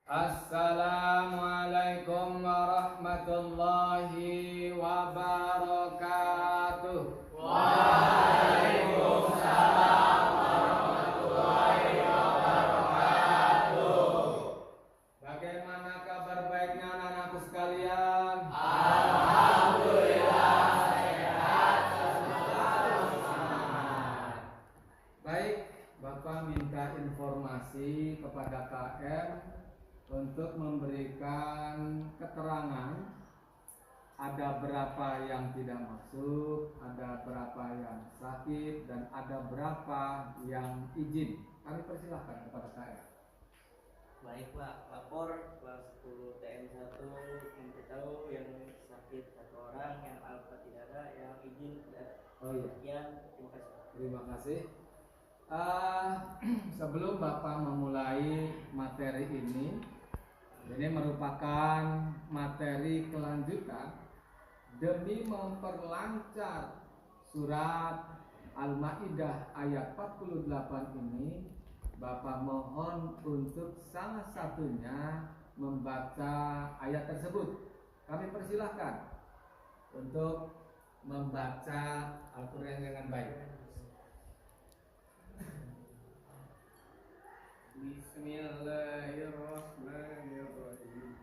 Assalamualaikum warahmatullahi wabarakatuh. Waalaikumsalam warahmatullahi wabarakatuh. Bagaimana kabar baiknya anak-anakku sekalian? Alhamdulillah sehat, selalu semangat. Baik, Bapak minta informasi kepada KM untuk memberikan keterangan ada berapa yang tidak masuk, ada berapa yang sakit, dan ada berapa yang izin. Kami persilahkan kepada KM. Baik Pak, lapor kelas 10 TM1 memberitahu yang sakit 1 orang, yang alfa tidak ada, yang izin tidak. Oh iya. Sekian, terima kasih. Terima kasih. Sebelum Bapak memulai materi ini merupakan materi kelanjutan demi memperlancar surat Al-Maidah ayat 48 ini. Bapak mohon untuk salah satunya membaca ayat tersebut. Kami persilahkan untuk membaca Al-Quran dengan baik. Bismillahirrahmanirrahim.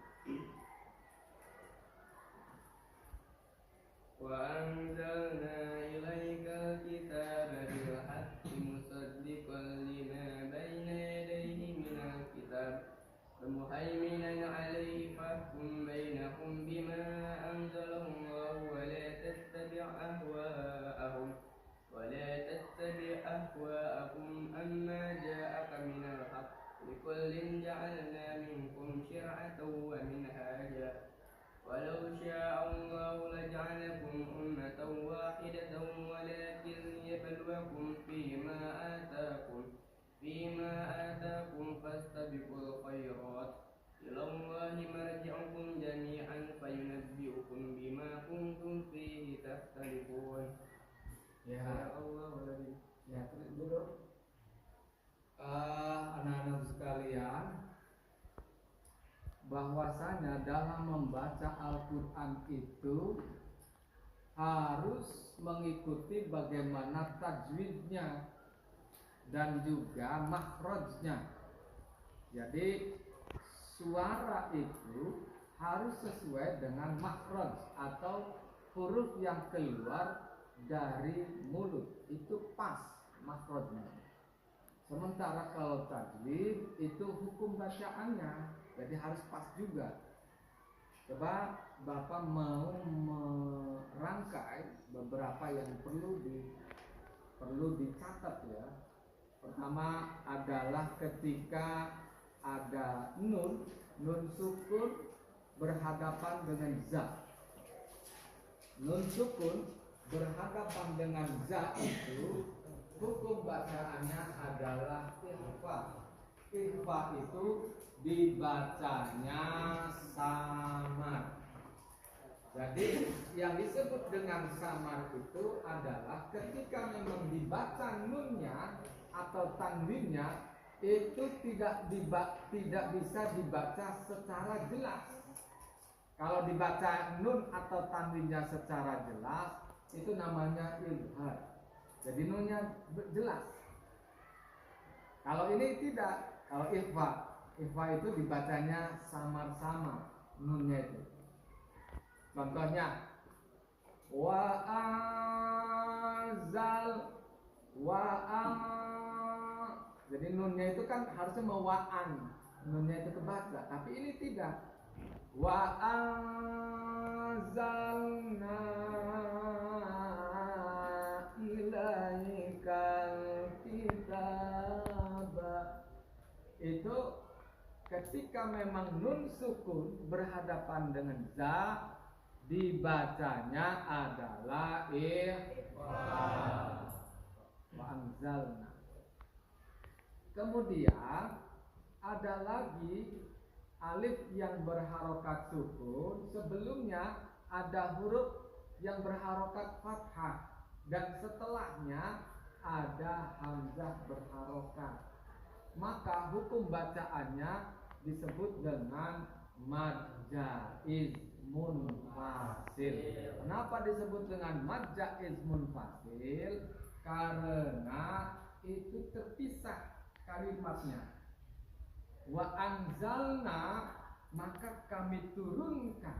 Wa anzalna ilaikal kitaba bil haqqi musaddiqan lima bayna yadayhi minal kitab wa muhaiminan 'alaihi fahkum bainahum bima anzalallahu wa la tattabi' ahwa'ahum amma ja'aka minal haqq likullin ja'alna minkum syir'atan wa minhaja walau sya'allahu laja'alakum ummatan wahidatan walakin yabluwakum fima atakum fastabiqul khairat ilallahi marji'ukum jami'an fayunabbi'ukum bima kuntum fihi takhtalifun. Ya Allah, ya dulu. Anak-anak sekalian, bahwasanya dalam membaca Al-Quran itu harus mengikuti bagaimana tajwidnya dan juga makhrajnya. Jadi suara itu harus sesuai dengan makhraj atau huruf yang keluar dari mulut, itu pas makhrajnya. Sementara kalau tajwid itu hukum bacaannya, jadi harus pas juga. Coba Bapak mau merangkai beberapa yang perlu dicatat ya. Pertama adalah ketika ada nun sukun berhadapan dengan za. Nun sukun berhadapan dengan za itu hukum bacaannya adalah ikhfa. Ikhfa itu dibacanya samar. Jadi yang disebut dengan samar itu adalah ketika memang dibaca nunnya atau tanwinnya itu tidak bisa dibaca secara jelas. Kalau dibaca nun atau tanwinnya secara jelas itu namanya izhar. Jadi nunnya jelas. Kalau ini tidak, kalau ikhfa itu dibacanya samar-samar nunnya itu. Contohnya jadi nunnya itu kan harusnya mewa'an, nunnya itu kebaca, tapi ini tidak. Wa anzalna ilaikal kitaba. Itu ketika memang nun sukun berhadapan dengan za, dibacanya adalah ikhfa. Wa anzalna. Kemudian ada lagi alif yang berharokat sukun, sebelumnya ada huruf yang berharokat fathah dan setelahnya ada hamzah berharokat. Maka hukum bacaannya disebut dengan mad jaiz munfasil. Kenapa disebut dengan mad jaiz munfasil? Karena itu terpisah kalimatnya. Wa anzalna, maka kami turunkan.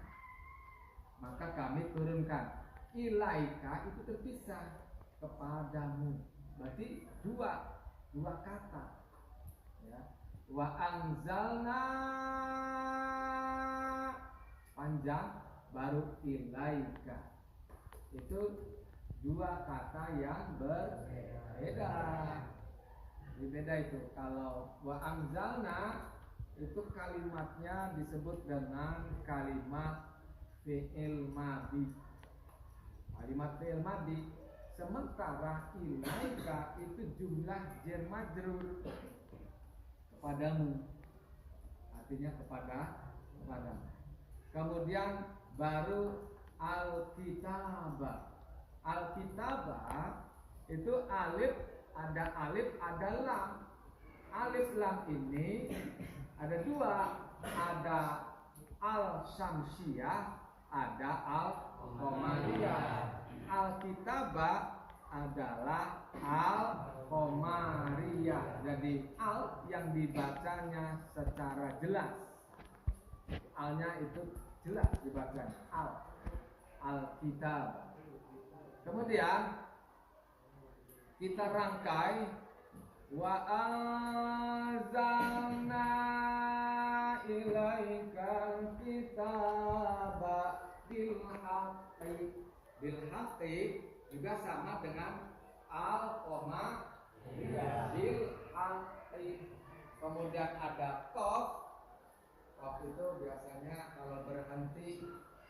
Ilaika itu terpisah, kepadamu. Berarti dua kata. Ya. Wa anzalna panjang, baru ilaika. Itu dua kata yang berbeda. Berbeda itu. Kalau wa anzalna itu kalimatnya disebut dengan kalimat fi'il madhi. Kalimat fi'il madhi. Sementara ilaika itu jumlah jar majrur, kepadamu. Artinya kepadamu. Kemudian baru al-kitabah. Al-kitabah itu alif, ada lam. Alif lam ini ada dua, ada al-syamsiyah, ada al-qamariyah. Al-kitabah adalah al-qamariyah. Jadi al yang dibacanya secara jelas. Alnya itu jelas dibacanya, al-kitabah. Kemudian kita rangkai wa anzalna ilaikal kitaba bil haqqi. Bil haqqi juga sama dengan al-qamariyah. Bil haqqi. Kemudian ada qaf. Qaf itu biasanya kalau berhenti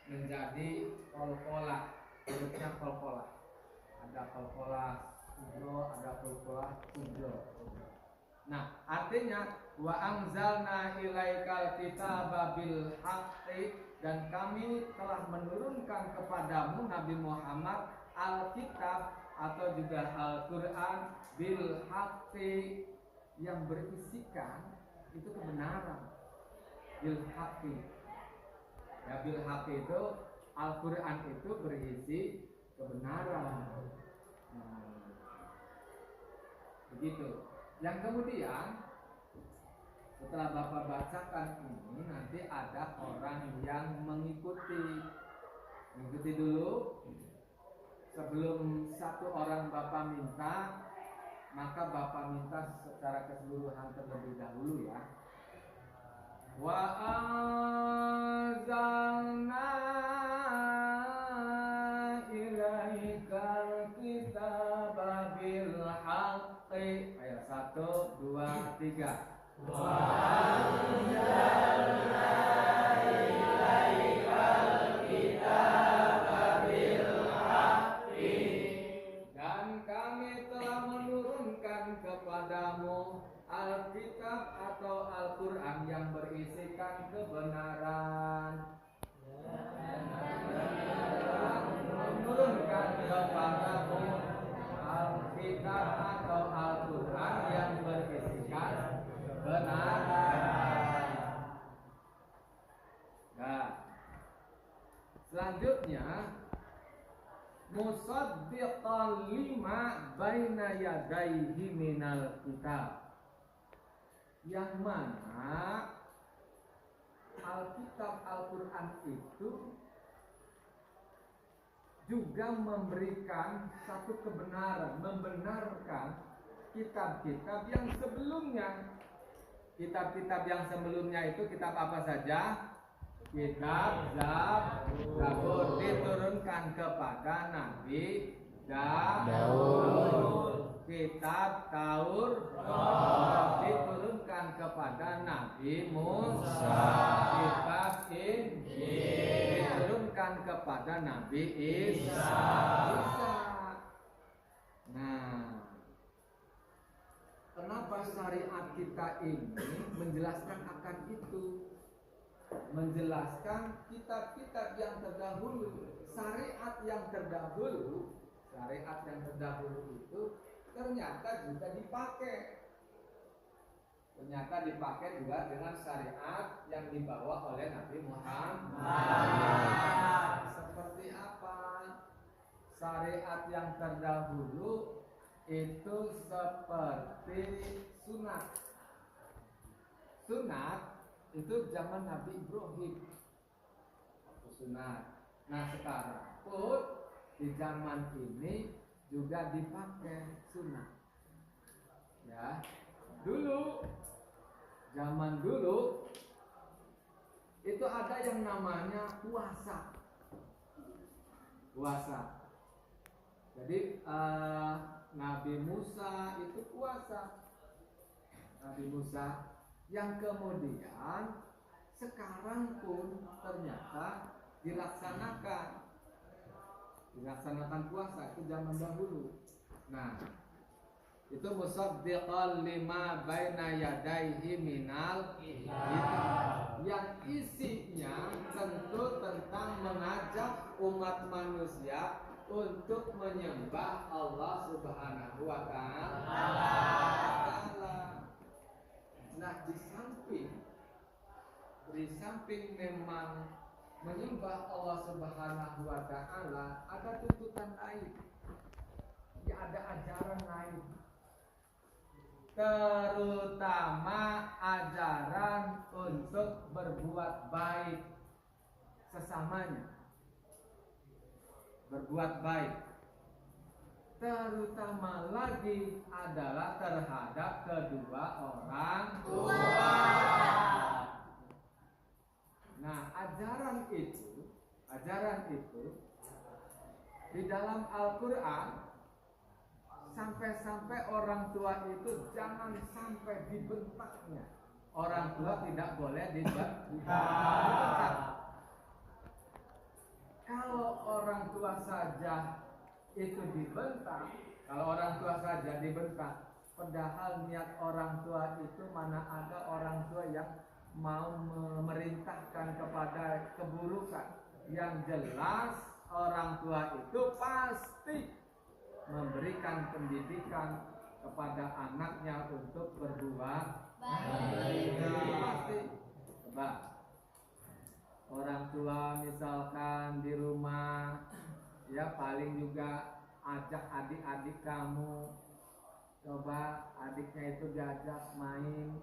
menjadi qalqalah. Hurufnya qalqalah. Ada qalqalah subro, ada qalqalah subro. Nah, artinya wa anzalna ilaikal kitaba bil haqqi, dan kami telah menurunkan kepadamu Nabi Muhammad Alkitab atau juga Al-Quran bil haqqi, yang berisikan itu kebenaran. Bil haqqi. Ya, bil haqqi itu Al-Quran itu berisi kebenaran. Begitu. Yang kemudian setelah Bapak bacakan ini, nanti ada orang yang mengikuti dulu. Sebelum satu orang Bapak minta, maka Bapak minta secara keseluruhan terlebih dahulu ya. Wa anzalna ilaikal kitaba bil haqqi. Ayo 1, 2, 3. Wa anzalna ilaikal kitaba bil haqqi, dan kami telah menurunkan kepadamu Alkitab atau Al-Quran yang berisikan kebenaran. Menurunkan kepadamu Alkitab atau Al-Quran yang berisikan kebenaran. Nah, selanjutnya musaddiqan lima baina yadayhi minal kitab, yang mana Alkitab Al-Quran itu juga memberikan satu kebenaran, membenarkan kitab-kitab yang sebelumnya. Kitab-kitab yang sebelumnya itu kitab apa saja? Kitab Zabur, diturunkan kepada Nabi Daud. Kitab Taurat diturunkan kepada Nabi Musa. Kitab Injil diturunkan kepada Nabi Isa. Nah, kenapa syariat kita ini menjelaskan akan itu? Menjelaskan kitab-kitab yang terdahulu, syariat yang terdahulu itu ternyata juga dipakai. ternyata dipakai juga dengan syariat yang dibawa oleh Nabi Muhammad. Seperti apa? Syariat yang terdahulu itu seperti sunat. Sunat itu zaman Nabi Ibrahim. Sunat. Nah sekarang pun di zaman ini juga dipakai sunat. Ya, dulu zaman dulu itu ada yang namanya puasa. Puasa. Jadi Nabi Musa itu puasa. Nabi Musa yang kemudian sekarang pun ternyata dilaksanakan puasa itu zaman dahulu. Nah, itu musaddiqan lima baina yadayhi minal kitab, yang isinya tentu tentang mengajak umat manusia untuk menyembah Allah Subhanahu wa taala. Nah, di samping memang menyembah Allah Subhanahu wa taala, ada tuntutan lain. Ya, ada ajaran lain. Terutama ajaran untuk berbuat baik sesamanya. Berbuat baik. Terutama lagi adalah terhadap kedua orang tua. Nah, ajaran itu di dalam Al-Quran sampai-sampai orang tua itu jangan sampai dibentaknya. Orang tua tidak boleh dibentak. Kalau orang tua saja itu dibentak, padahal niat orang tua itu mana ada orang tua yang mau memerintahkan kepada keburukan. Yang jelas orang tua itu pasti memberikan pendidikan kepada anaknya untuk berbuat baik. Pasti. Coba orang tua misalkan di rumah, ya paling juga ajak adik-adik kamu. Coba adiknya itu diajak main.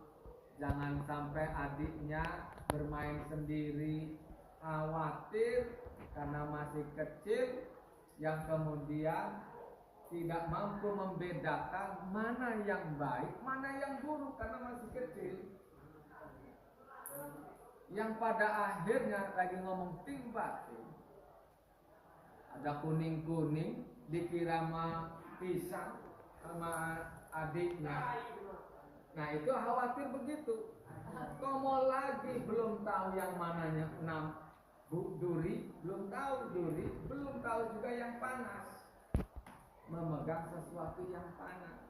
Jangan sampai adiknya bermain sendiri. Khawatir karena masih kecil, yang kemudian tidak mampu membedakan mana yang baik, mana yang buruk karena masih kecil. Yang pada akhirnya lagi ngomong ting-bating, ada kuning-kuning dikira mah pisang sama adiknya. Nah itu khawatir begitu. Komo lagi belum tahu yang mananya duri, belum tahu juga yang panas. Memegang sesuatu yang panas.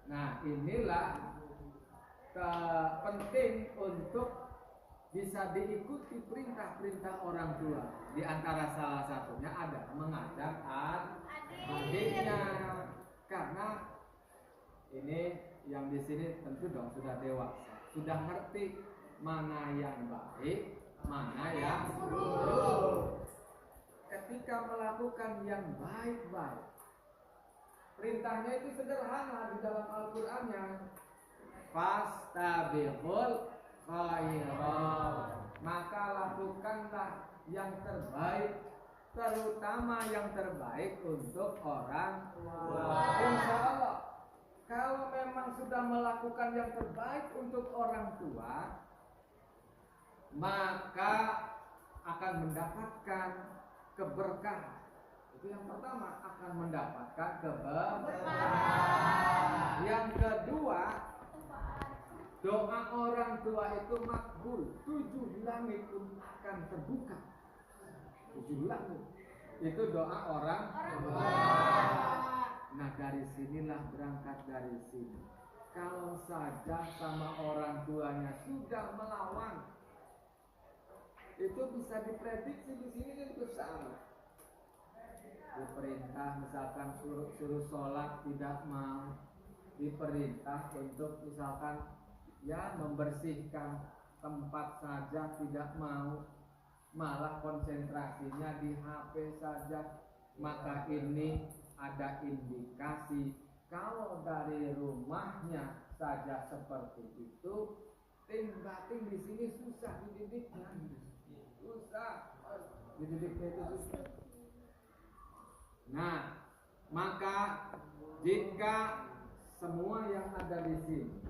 Nah inilah penting untuk bisa diikuti perintah-perintah orang tua. Di antara salah satunya adalah mengajar adiknya. Karena ini yang di sini tentu dong sudah dewasa, sudah ngerti mana yang baik, mana yang buruk. Ketika melakukan yang baik-baik, perintahnya itu sederhana di dalam Al-Qur'annya. Fastabiqul khairat, maka lakukanlah yang terbaik, terutama yang terbaik untuk orang tua. Insya Allah, kalau memang sudah melakukan yang terbaik untuk orang tua, maka akan mendapatkan keberkahan. Itu yang pertama, akan mendapatkan keberkahan. Yang kedua, doa orang tua itu makbul. 7 langit pun akan terbuka. 7 langit. Itu doa orang tua. Nah dari sinilah berangkat dari sini. Kalau saja sama orang tuanya sudah melawan, itu bisa diprediksi di sini itu sama. Diperintah misalkan suruh sholat tidak mau, diperintah untuk misalkan ya membersihkan tempat saja tidak mau, malah konsentrasinya di HP saja, maka ini ada indikasi kalau dari rumahnya saja seperti itu, batin di sini susah dididiknya, susah dididiknya itu susah. Nah, maka jika semua yang ada di sini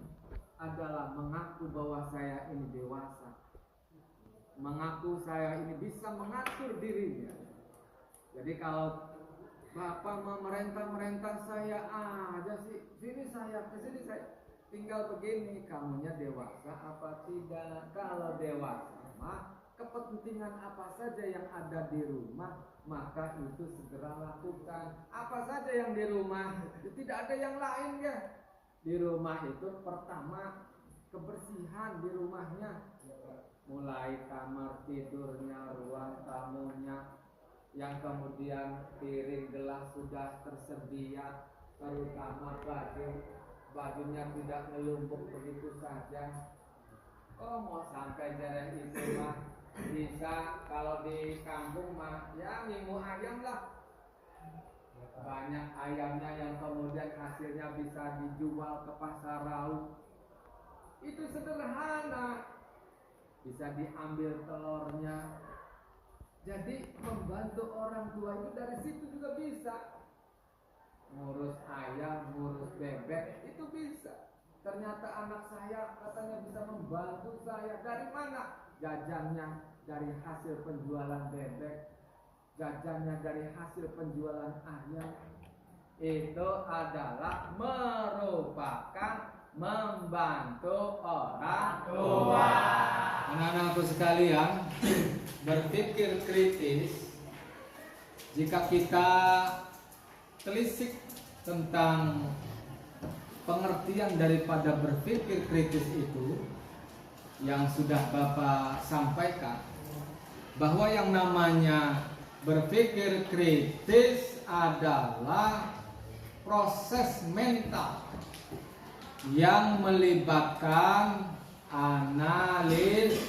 adalah mengaku bahwa saya ini dewasa, mengaku saya ini bisa mengatur dirinya. Jadi kalau Bapak memerintah saya aja sih, sini saya, kesini saya, tinggal begini, kamunya dewasa apa tidak? Kalau dewasa mah kepentingan apa saja yang ada di rumah, maka itu segera lakukan. Apa saja yang di rumah, tidak ada yang lain ya. Di rumah itu pertama kebersihan di rumahnya, mulai kamar tidurnya, ruang tamunya, yang kemudian piring gelas sudah tersedia, terutama bajunya tidak melumpuk begitu saja. Oh, mau sampai dereh itu mah bisa, kalau di kampung mah ya minggu ayam lah, banyak ayamnya yang kemudian hasilnya bisa dijual ke pasar raut. Itu sederhana, bisa diambil telurnya. Jadi membantu orang tua itu dari situ juga bisa. Ngurus ayam, ngurus bebek itu bisa. Ternyata anak saya katanya bisa membantu saya. Dari mana? Jajannya dari hasil penjualan bebek, jajannya dari hasil penjualan ayam. Itu adalah merupakan membantu orang tua. Anak-anakku sekalian, berpikir kritis. Jika kita telisik tentang pengertian daripada berpikir kritis itu yang sudah Bapak sampaikan, bahwa yang namanya berpikir kritis adalah proses mental yang melibatkan analisis,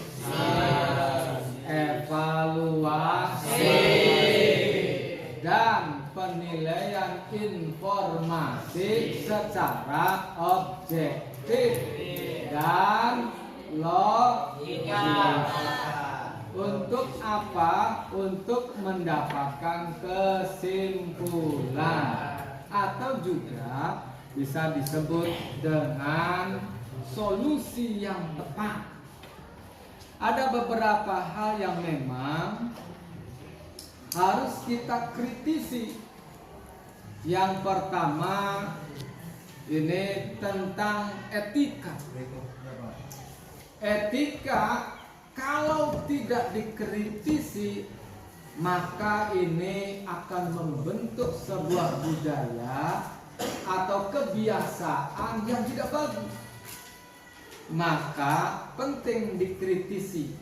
evaluasi, dan penilaian informasi secara objektif dan logika. Untuk apa? Untuk mendapatkan kesimpulan, atau juga bisa disebut dengan solusi yang tepat. Ada beberapa hal yang memang harus kita kritisi. Yang pertama ini tentang etika. Etika kalau tidak dikritisi, maka ini akan membentuk sebuah budaya atau kebiasaan yang tidak bagus. Maka penting dikritisi.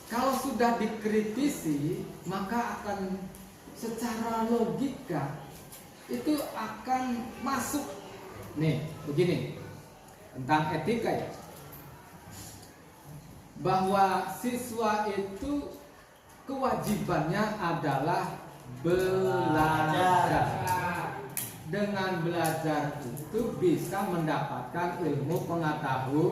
Kalau sudah dikritisi, maka akan secara logika itu akan masuk. Nih, begini tentang etika ya, bahwa siswa itu kewajibannya adalah belajar. Dengan belajar itu bisa mendapatkan ilmu pengetahuan.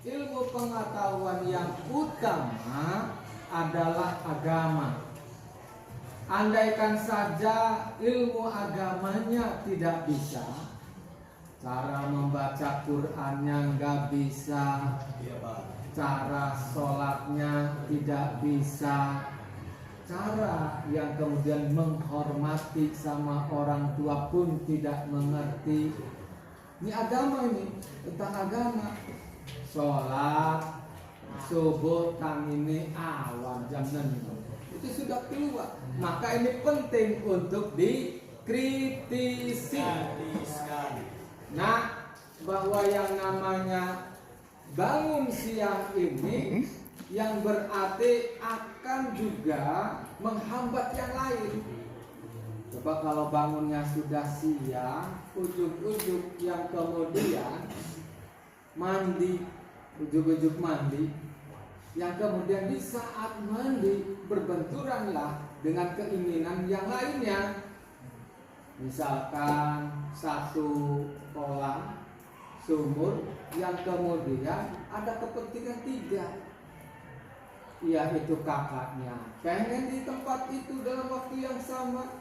Ilmu pengetahuan yang utama adalah agama. Andaikan saja ilmu agamanya tidak bisa, cara membaca Qur'annya nggak bisa, cara sholatnya tidak bisa, cara yang kemudian menghormati sama orang tua pun tidak mengerti. Ini agama, ini tentang agama. Sholat subuh tang ini awam jam 6 itu sudah keluar. Maka ini penting untuk dikritisi. Nah, bahwa yang namanya bangun siang ini yang berarti akan juga menghambat yang lain. Coba kalau bangunnya sudah siang, ujuk-ujuk yang kemudian mandi, ujuk-ujuk mandi, yang kemudian di saat mandi berbenturanlah dengan keinginan yang lainnya. Misalkan satu kolam sumur yang kemudian ada kepentingan tiga, yaitu kakaknya pengen di tempat itu dalam waktu yang sama,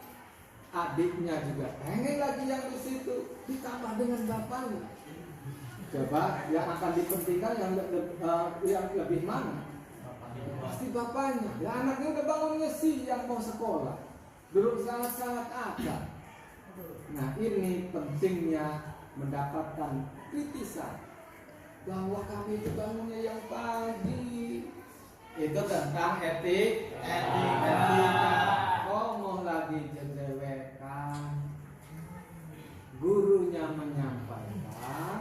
adiknya juga pengen lagi yang di situ, ditambah dengan bapaknya. Coba yang akan dipentingkan yang lebih mana? Pasti bapaknya. Ya, anaknya udah bangunnya siang mau sekolah, duduk sangat-sangat akal. Nah, ini pentingnya mendapatkan kritisan bahwa kami itu bangunnya yang pagi. Itu tentang etika. Ngomong lagi jerewekan. Gurunya menyampaikan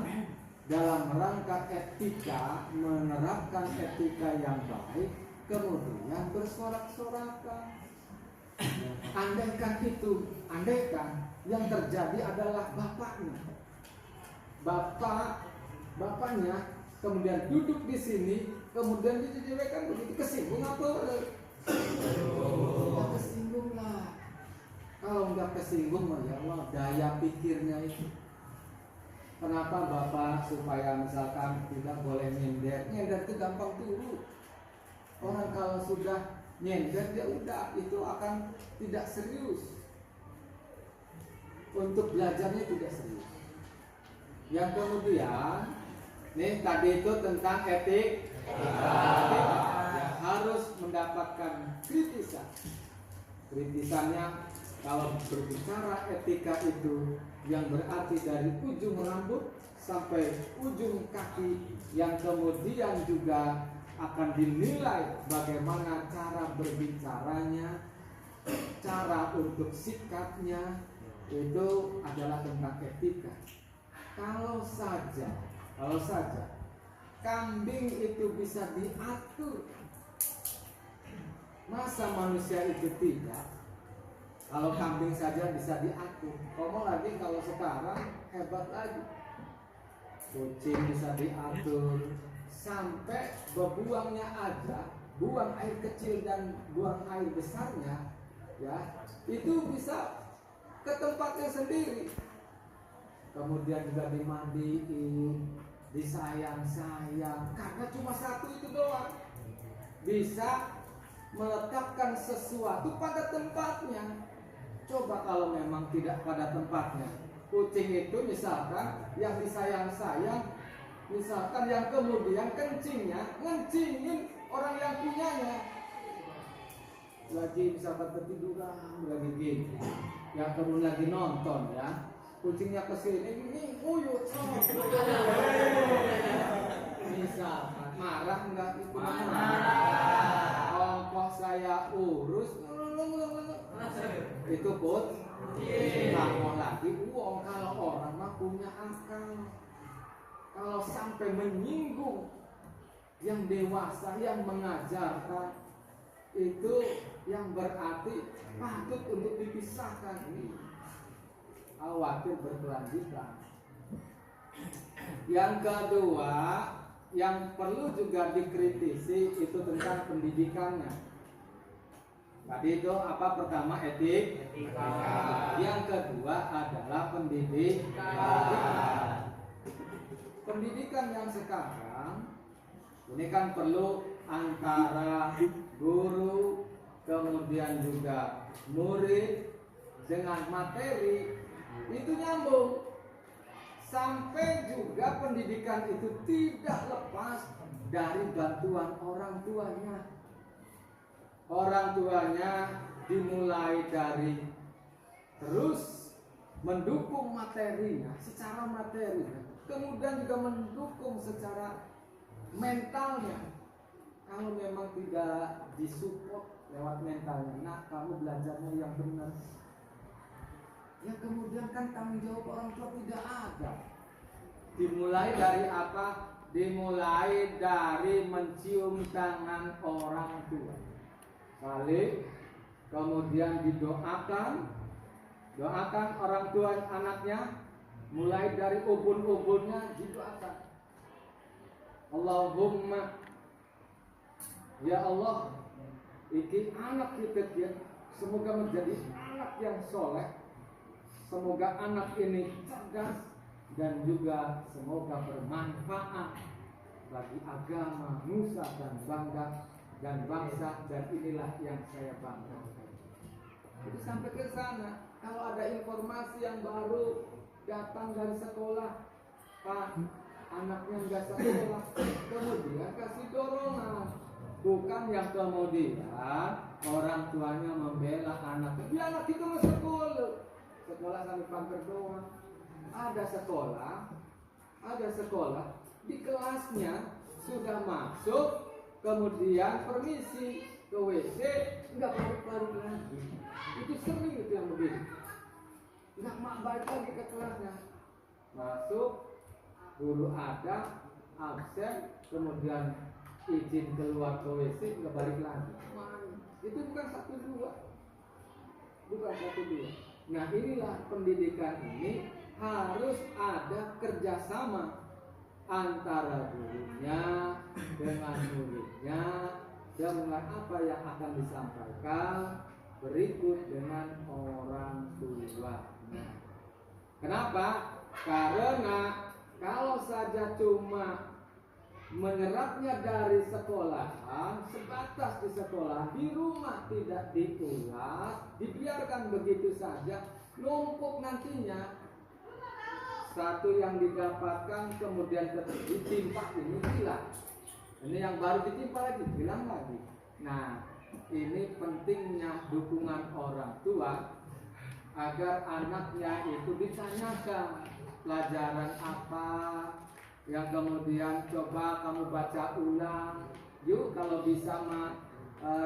dalam rangka etika, menerapkan etika yang baik, kemudian bersorak-sorakan. Andaikan yang terjadi adalah bapaknya. Bapaknya kemudian duduk di sini, kemudian dijejewekan begitu, kesinggung apa? Kesinggung lah. Kalau nggak kesinggung, ya Allah, daya pikirnya itu. Kenapa Bapak supaya misalkan tidak boleh nyender itu gampang turun. Orang kalau sudah nyender ya udah, itu akan tidak serius. Untuk belajarnya tidak serius. Yang kemudian, nih tadi itu tentang etika. Ya, harus mendapatkan kritisan. Kritisannya kalau berbicara etika itu yang berarti dari ujung rambut sampai ujung kaki, yang kemudian juga akan dinilai bagaimana cara berbicaranya, cara untuk sikapnya, itu adalah tentang etika. Kalau saja kambing itu bisa diatur, masa manusia itu tidak? Kalau kambing saja bisa diatur, ngomong lagi kalau sekarang hebat lagi. Kucing bisa diatur, sampai berbuangnya aja, buang air kecil dan buang air besarnya, ya itu bisa ke tempatnya sendiri. Kemudian juga dimandiin, disayang-sayang, karena cuma satu itu doang. Bisa meletakkan sesuatu pada tempatnya. Coba kalau memang tidak pada tempatnya. Kucing itu misalkan yang disayang-sayang, misalkan yang kemudian ngencingin orang yang punyanya. Lagi misalkan ketiduran, lagi gitu, yang kemudian lagi nonton ya, kucingnya kesini, ini uyut sama. Misalkan marah enggak itu? Marah. Ongkos saya urus, itu pun mau lagi uang. Kalau orang mah punya akal. Kalau sampai menyinggung yang dewasa, yang mengajarkan, itu yang berarti patut untuk dipisahkan. Ini khawatir berkelanjutan. Yang kedua, yang perlu juga dikritisi itu tentang pendidikannya. Tadi itu apa? Pertama etika. Yang kedua adalah pendidikan. Pendidikan yang sekarang ini kan perlu antara guru, kemudian juga murid dengan materi itu nyambung. Sampai juga pendidikan itu tidak lepas dari bantuan orang tuanya. Orang tuanya dimulai dari terus mendukung materinya, secara materinya, kemudian juga mendukung secara mentalnya. Kalau memang tidak disupport lewat mentalnya, nah kamu belajarnya yang benar. Ya kemudian kan tanggung jawab orang tua tidak ada. Dimulai dari apa? Dimulai dari mencium tangan orang tua. Balik, kemudian didoakan, Doakan orang tua anaknya, mulai dari ubun-ubunnya didoakan. Allahumma, ya Allah, iki anak kita dia semoga menjadi anak yang soleh, semoga anak ini cerdas dan juga semoga bermanfaat bagi agama, nusa dan bangsa, dan inilah yang saya banggakan. Jadi sampai ke sana, kalau ada informasi yang baru datang dari sekolah, Pak, anaknya nggak sekolah, kemudian kasih dorongan, bukan yang kemudian orang tuanya membela anaknya. Biar anak itu mau sekolah sampai pampir doang. Ada sekolah di kelasnya sudah masuk, kemudian permisi ke WC, nggak balik lagi. Itu sering itu yang begini. Nggak balik lagi ke kelasnya. Masuk, guru ada, absen, kemudian izin keluar ke WC, nggak balik lagi. Itu bukan 1-2. Nah inilah pendidikan ini harus ada kerjasama antara gurunya dengan muridnya, dengan apa yang akan disampaikan berikut dengan orang tua. Kenapa? Karena kalau saja cuma menyerapnya dari sekolahan, sebatas di sekolah, di rumah tidak diulas, dibiarkan begitu saja, numpuk nantinya. Satu yang didapatkan kemudian ditimpa, ini hilang. Ini yang baru ditimpa lagi, hilang lagi. Nah, ini pentingnya dukungan orang tua agar anaknya itu ditanyakan pelajaran apa yang kemudian coba kamu baca ulang. Yuk kalau bisa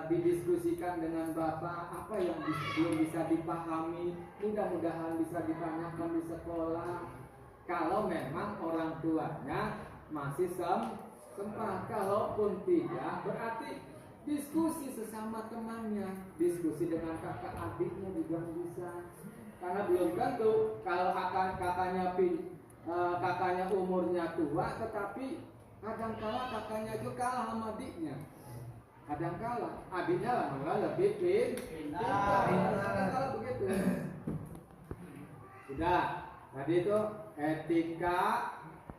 didiskusikan dengan bapak apa yang belum bisa dipahami, mudah-mudahan bisa ditanyakan di sekolah. Kalau memang orang tuanya masih sempat, kalaupun tidak, berarti diskusi sesama temannya, diskusi dengan kakak adiknya juga bisa. Karena belum tentu kalau kakaknya umurnya tua, tetapi kadang-kala kakaknya itu kalah sama adiknya. Kadang-kala adiknya malah lebih pintar. Kadang-kala begitu. Sudah, tadi itu etika,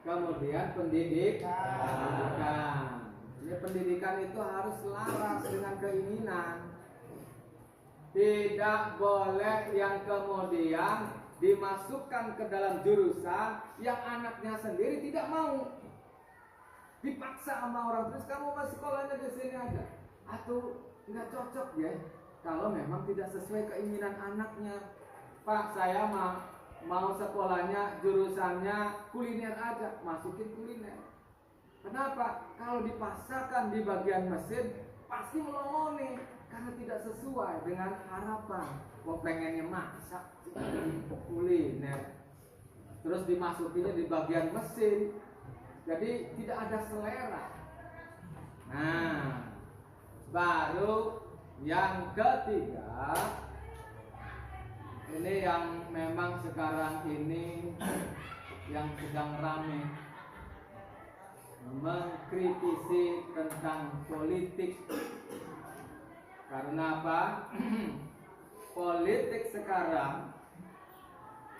kemudian pendidikan. Ini pendidikan itu harus selaras dengan keinginan. Tidak boleh yang kemudian dimasukkan ke dalam jurusan yang anaknya sendiri tidak mau. Dipaksa sama orang, terus kamu masih sekolahnya di sini aja. Atau nggak cocok ya, kalau memang tidak sesuai keinginan anaknya. Pak, saya mau sekolahnya jurusannya kuliner aja, masukin kuliner. Kenapa? Kalau dipaksakan di bagian mesin pasti melongoni karena tidak sesuai dengan harapan. Wah, pengennya masak kuliner, terus dimasukinnya di bagian mesin, jadi tidak ada selera. Nah, baru yang ketiga, ini yang memang sekarang ini yang sedang ramai, mengkritisi tentang politik. Karena apa? Politik sekarang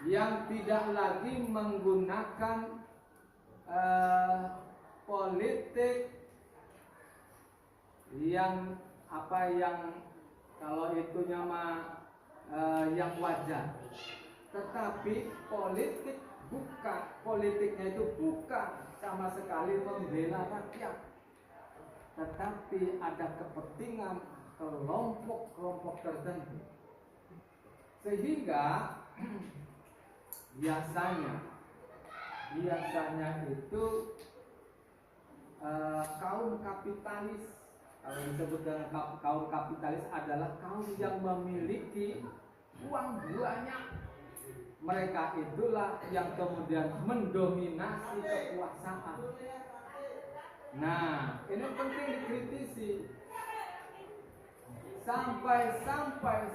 yang tidak lagi menggunakan politik yang kalau itunya yang wajar, tetapi politiknya itu bukan sama sekali membela rakyat, tetapi ada kepentingan kelompok tertentu, sehingga biasanya itu kaum kapitalis. Kalau disebut dengan kaum kapitalis adalah kaum yang memiliki uang banyak. Mereka itulah yang kemudian mendominasi kekuasaan. Nah, ini penting dikritisi. sampai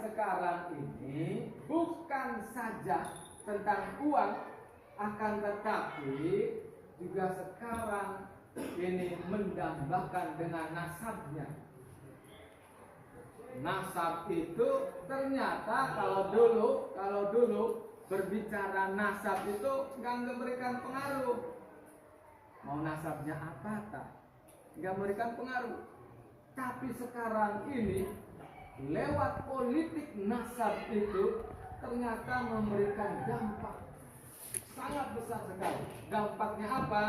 sekarang ini bukan saja tentang uang, akan tetapi juga sekarang ini mendambakan dengan nasabnya. Nasab itu ternyata kalau dulu berbicara nasab itu nggak memberikan pengaruh. Mau nasabnya apa tak? Nggak memberikan pengaruh. Tapi sekarang ini lewat politik nasab itu ternyata memberikan dampak sangat besar sekali. Dampaknya apa?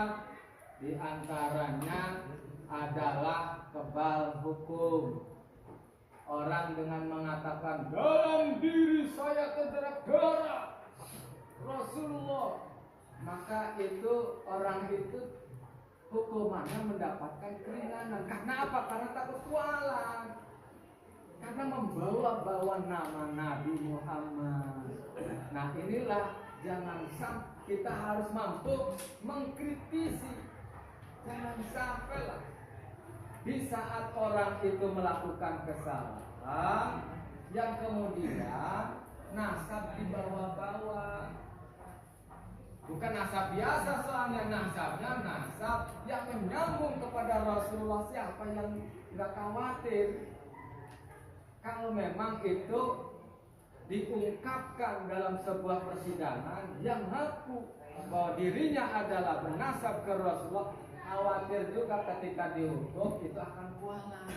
Di antaranya adalah kebal hukum. Orang dengan mengatakan dalam diri saya terdapat darah Rasulullah, maka itu orang itu hukumannya mendapatkan keringanan. Karena apa? Karena takut kualat. Karena membawa-bawa nama Nabi Muhammad. Nah inilah jangan sampai kita harus mampu mengkritisi. Jangan sampai lah di saat orang itu melakukan kesalahan yang kemudian nasab dibawa-bawa. Bukan nasab biasa, soalnya nasabnya nasab yang menyambung kepada Rasulullah. Siapa yang nggak khawatir kalau memang itu diungkapkan dalam sebuah persidangan yang ngaku bahwa dirinya adalah bernasab ke Rasulullah, khawatir juga ketika dihukum itu akan kualat.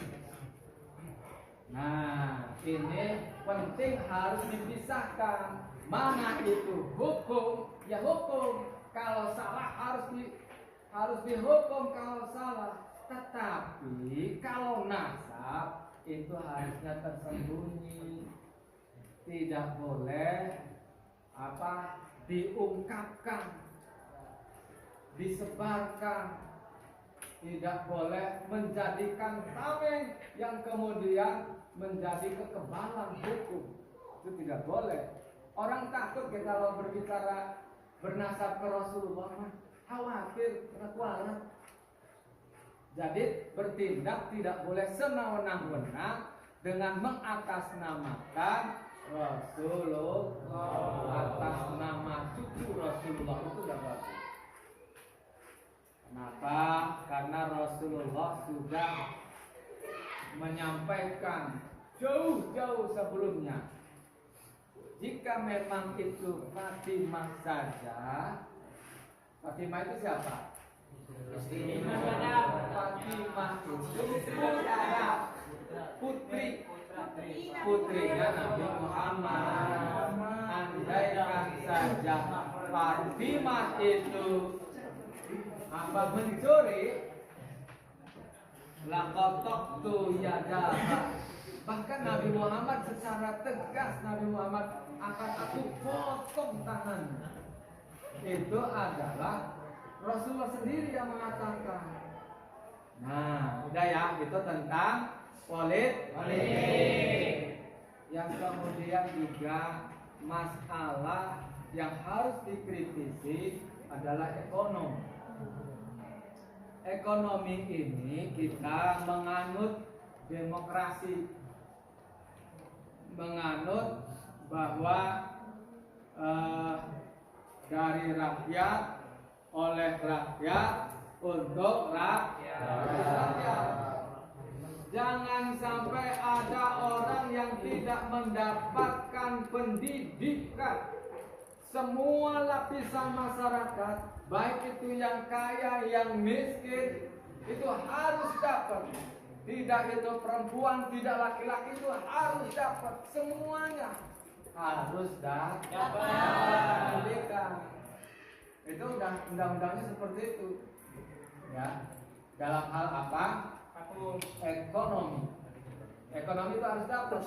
Nah, ini penting harus dipisahkan. Mana itu hukum? Ya hukum. Kalau salah harus dihukum kalau salah. Tetapi kalau nasab itu harusnya tersembunyi. Tidak boleh diungkapkan, disebarkan. Tidak boleh menjadikan tameng yang kemudian menjadi kekebalan hukum. Itu tidak boleh. Orang takut ya kalau berbicara bernasab ke Rasulullah, khawatir kualat. Jadi bertindak tidak boleh sewenang-wenang dengan mengatasnamakan Rasulullah atas nama cucu Rasulullah, itu tidak bagus. Kenapa? Karena Rasulullah sudah menyampaikan jauh-jauh sebelumnya, jika memang itu Fatimah saja. Fatimah itu siapa? Fatimah itu putrinya Nabi Muhammad. Andaikan saja Fatimah itu mencuri, laqataqtu yadaha. Bahkan Nabi Muhammad secara tegas, Nabi Muhammad akan aku potong tangannya. Itu adalah Rasulullah sendiri yang mengatakan. Nah, udah ya, itu tentang politik. Yang kemudian juga masalah yang harus dikritisi adalah ekonomi. Ekonomi ini kita menganut demokrasi, menganut bahwa dari rakyat, oleh rakyat, untuk rakyat. Jangan sampai ada orang yang tidak mendapatkan pendidikan. Semua lapisan masyarakat, baik itu yang kaya, yang miskin, itu harus dapat. Tidak itu perempuan, tidak laki-laki, itu harus dapat. Semuanya harus dapat pendidikan. Itu undang-undangnya seperti itu. Ya, dalam hal apa? Ekonomi. Ekonomi itu harus dapat.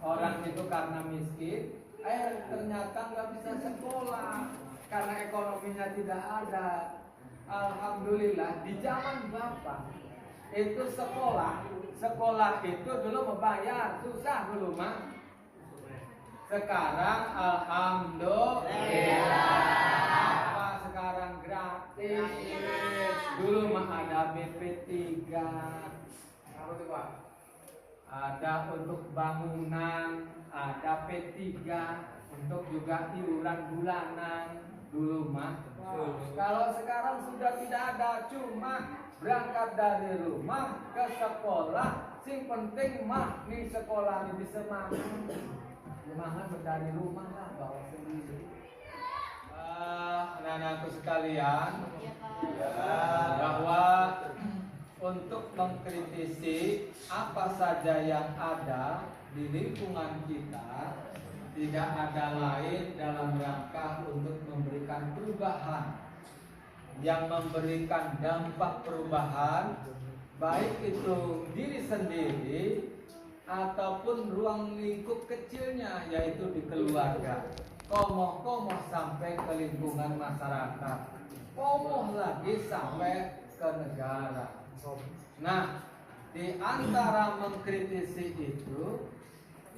Orang itu karena miskin, ternyata nggak bisa sekolah karena ekonominya tidak ada. Alhamdulillah di zaman Bapak itu sekolah itu dulu membayar, susah dulu mah. Sekarang alhamdulillah sekarang gratis. Dulu mah ada BP3. Apa tuh Pak? ada untuk bangunan, ada P3, untuk juga iuran bulanan dulu mah. Kalau sekarang sudah tidak ada, cuma berangkat dari rumah ke sekolah, sing penting mah nih sekolah ini bisa makan. Jangan dari rumah lah, bawa sendiri. Anak-anakku sekalian, bahwa untuk mengkritisi apa saja yang ada di lingkungan kita, tidak ada lain dalam rangka untuk memberikan perubahan yang memberikan dampak perubahan, baik itu diri sendiri ataupun ruang lingkup kecilnya, yaitu di keluarga, komoh-komoh sampai ke lingkungan masyarakat, komoh lagi sampai ke negara. Nah, di antara mengkritisi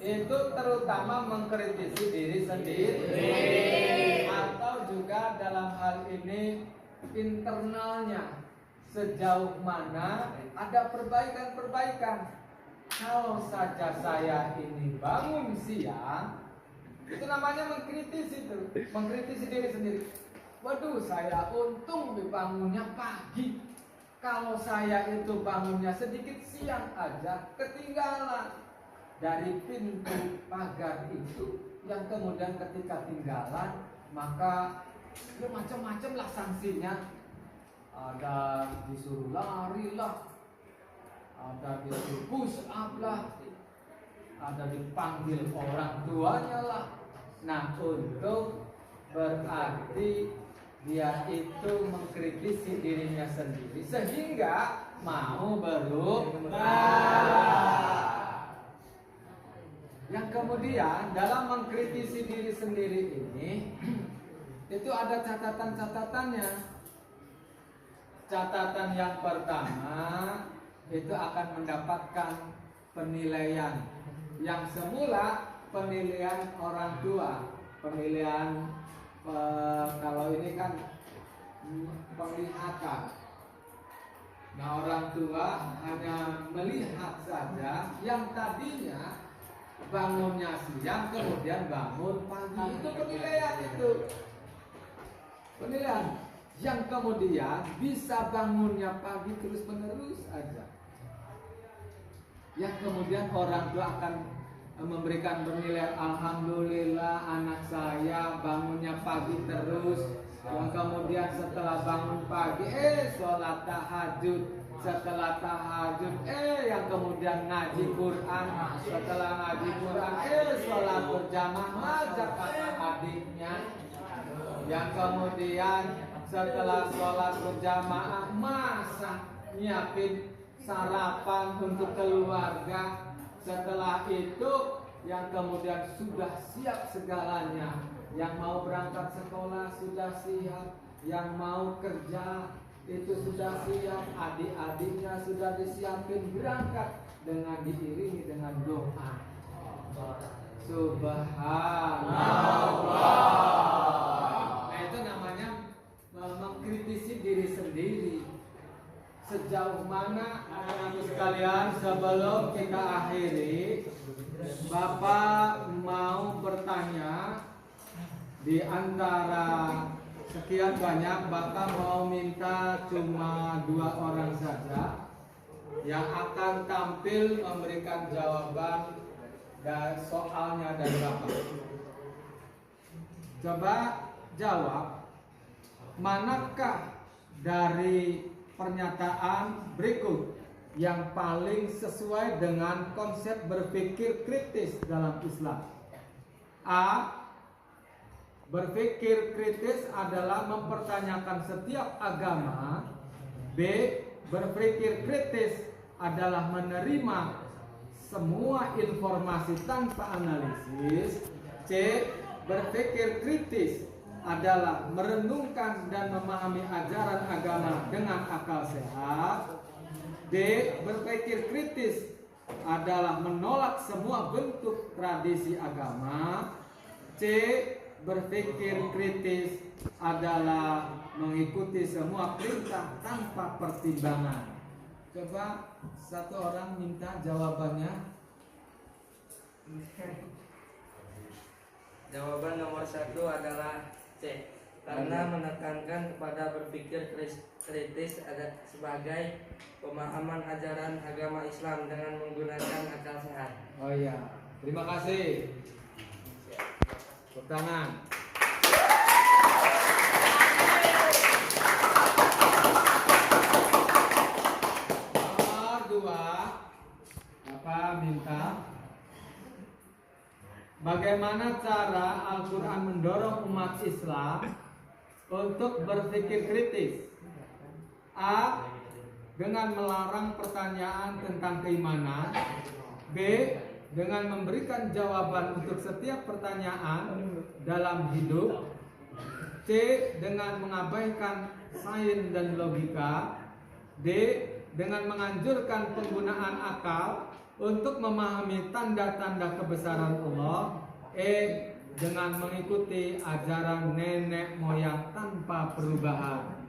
itu terutama mengkritisi diri sendiri, atau juga dalam hal ini internalnya, sejauh mana ada perbaikan-perbaikan. Kalau saja saya ini bangun siang, itu namanya mengkritisi diri sendiri. Waduh, saya untung dibangunnya pagi. Kalau saya itu bangunnya sedikit siang aja, ketinggalan dari pintu pagar itu, yang kemudian ketika tinggalan, maka ya macam-macam lah sanksinya. Ada disuruh lari lah, ada disuruh push up lah, ada dipanggil orang tuanya lah. Nah, untuk berarti dia itu mengkritisi dirinya sendiri sehingga mau berubah. Yang kemudian dalam mengkritisi diri sendiri ini itu ada catatan-catatannya. Catatan yang pertama itu akan mendapatkan penilaian yang semula penilaian orang tua, penilaian kalau ini kan penglihatan. Nah, orang tua hanya melihat saja yang tadinya bangunnya siang kemudian bangun pagi, itu penilaian itu. Penilaian yang kemudian bisa bangunnya pagi terus menerus aja. Yang kemudian orang tua akan memberikan penilaian, alhamdulillah anak saya bangunnya pagi terus. Yang kemudian setelah bangun pagi sholat tahajud, setelah tahajud yang kemudian ngaji Quran, setelah ngaji Quran sholat berjamaah ngajak kakak adiknya, yang kemudian setelah sholat berjamaah masak, nyiapin sarapan untuk keluarga. Setelah itu yang kemudian sudah siap segalanya, yang mau berangkat sekolah sudah siap, yang mau kerja itu sudah siap, adik-adiknya sudah disiapin berangkat dengan diiringi dengan doa. Subhanallah. Nah, itu namanya mengkritisi diri sendiri. Sejauh mana anak-anak sekalian, sebelum kita akhiri, Bapak mau bertanya. Di antara sekian banyak, Bapak mau minta cuma 2 orang saja yang akan tampil memberikan jawaban dan soalnya dari Bapak. Coba jawab, manakah dari pernyataan berikut yang paling sesuai dengan konsep berpikir kritis dalam Islam? A. Berpikir kritis adalah mempertanyakan setiap agama. B. Berpikir kritis adalah menerima semua informasi tanpa analisis. C. Berpikir kritis adalah merenungkan dan memahami ajaran agama dengan akal sehat. D. Berpikir kritis adalah menolak semua bentuk tradisi agama. C. Berpikir kritis adalah mengikuti semua perintah tanpa pertimbangan. Coba satu orang minta jawabannya. Jawaban nomor 1 adalah C. Karena menekankan kepada berpikir kritis ada sebagai pemahaman ajaran agama Islam dengan menggunakan akal sehat. Oh iya, terima kasih. Tepuk tangan. Nomor 2, Bapak minta bagaimana cara Al-Quran mendorong umat Islam untuk berpikir kritis? A. Dengan melarang pertanyaan tentang keimanan. B. Dengan memberikan jawaban untuk setiap pertanyaan dalam hidup. C. Dengan mengabaikan sains dan logika. D. Dengan menganjurkan penggunaan akal untuk memahami tanda-tanda kebesaran Allah. E. Dengan mengikuti ajaran nenek moyang tanpa perubahan.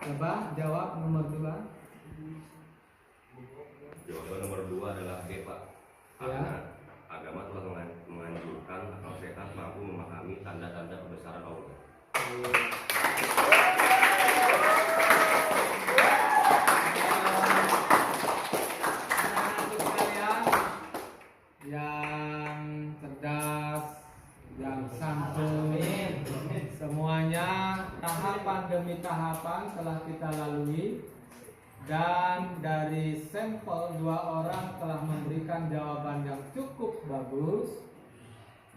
Coba jawab nomor 2. Jawaban nomor 2 adalah B, Pak. Karena agama telah menganjurkan akal sehat mampu memahami tanda-tanda kebesaran Allah. Anak-anak sekalian yang cerdas, yang santun, semuanya tahapan demi tahapan telah kita lalui, dan dari sampel 2 orang telah memberikan jawaban yang cukup bagus.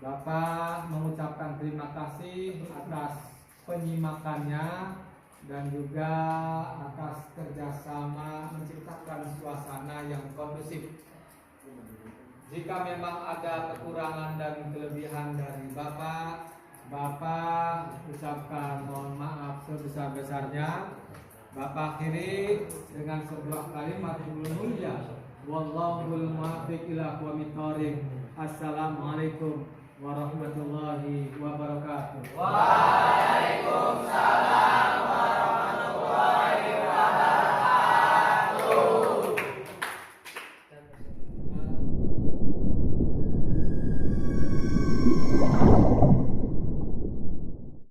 Bapak mengucapkan terima kasih atas penyimakannya dan juga atas kerjasama menciptakan suasana yang kondusif. Jika memang ada kekurangan dan kelebihan dari Bapak ucapkan mohon maaf sebesar-besarnya. Bapak akhiri dengan sebuah kalimat mulia. Wallahul muwaffiq ila aqwamit thoriq. Assalamualaikum warahmatullahi wabarakatuh. Waalaikumsalam.